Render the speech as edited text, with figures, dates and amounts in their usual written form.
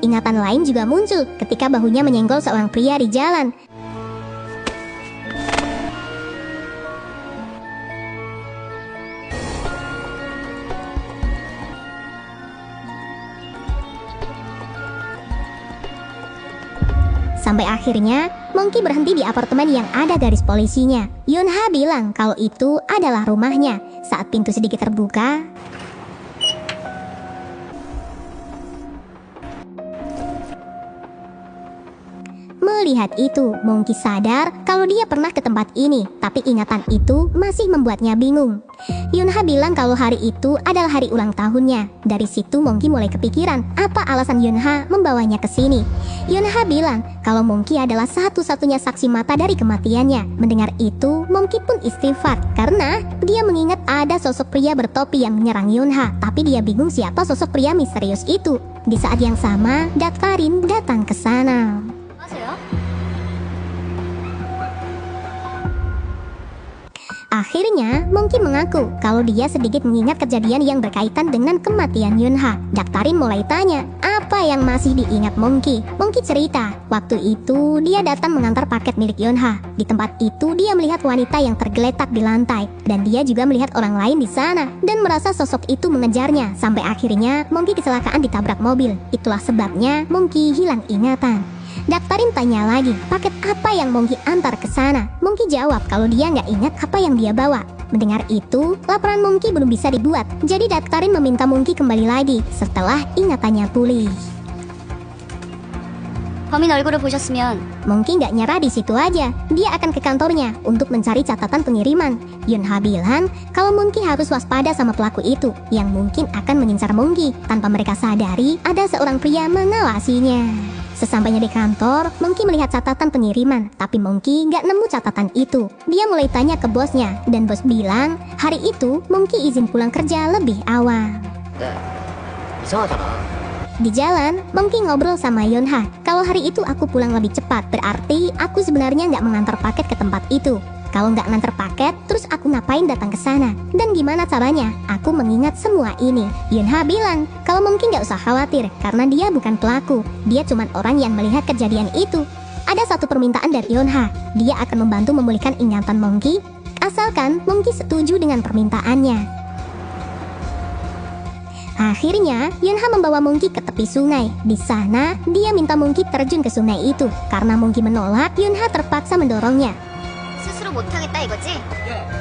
Ingatan lain juga muncul ketika bahunya menyenggol seorang pria di jalan. Sampai akhirnya, Monkey berhenti di apartemen yang ada garis polisinya. Yunha bilang kalau itu adalah rumahnya. Saat pintu sedikit terbuka, melihat itu, Monkey sadar kalau dia pernah ke tempat ini, tapi ingatan itu masih membuatnya bingung. Yunha bilang kalau hari itu adalah hari ulang tahunnya. Dari situ Monkey mulai kepikiran apa alasan Yunha membawanya ke sini. Yunha bilang kalau Monkey adalah satu-satunya saksi mata dari kematiannya. Mendengar itu, Monkey pun istighfar karena dia mengingat ada sosok pria bertopi yang menyerang Yunha, tapi dia bingung siapa sosok pria misterius itu. Di saat yang sama, Daktarin datang ke sana. Akhirnya, Monkey mengaku kalau dia sedikit mengingat kejadian yang berkaitan dengan kematian Yunha. Daktarin mulai tanya, apa yang masih diingat Monkey? Monkey cerita, waktu itu dia datang mengantar paket milik Yunha. Di tempat itu, dia melihat wanita yang tergeletak di lantai. Dan dia juga melihat orang lain di sana. Dan merasa sosok itu mengejarnya. Sampai akhirnya, Monkey kecelakaan ditabrak mobil. Itulah sebabnya Monkey hilang ingatan. Daktarin tanya lagi, paket apa yang Monkey antar ke sana? Monkey jawab kalau dia nggak ingat apa yang dia bawa. Mendengar itu, laporan Monkey belum bisa dibuat. Jadi Daktarin meminta Monkey kembali lagi setelah ingatannya pulih. 범인 얼굴을 보셨으면 Monkey nggak nyerah di situ aja. Dia akan ke kantornya untuk mencari catatan pengiriman. Yunha bilang kalau Monkey harus waspada sama pelaku itu yang mungkin akan mengincar Monkey. Tanpa mereka sadari, ada seorang pria mengawasinya. Sesampainya di kantor, Monkey melihat catatan pengiriman, tapi Monkey nggak nemu catatan itu. Dia mulai tanya ke bosnya, dan bos bilang hari itu Monkey izin pulang kerja lebih awal. 이상하잖아. Di jalan, Monkey ngobrol sama Yunha. Kalau hari itu aku pulang lebih cepat, berarti aku sebenarnya nggak mengantar paket ke tempat itu. Kalau nggak ngantar paket, terus aku ngapain datang ke sana? Dan gimana caranya? Aku mengingat semua ini. Yunha bilang kalau Monkey nggak usah khawatir karena dia bukan pelaku. Dia cuma orang yang melihat kejadian itu. Ada satu permintaan dari Yunha. Dia akan membantu memulihkan ingatan Monkey, asalkan Monkey setuju dengan permintaannya. Akhirnya, Yunha membawa Monkey ke tepi sungai. Di sana, dia minta Monkey terjun ke sungai itu. Karena Monkey menolak, Yunha terpaksa mendorongnya. 스스로 못하겠다 이거지?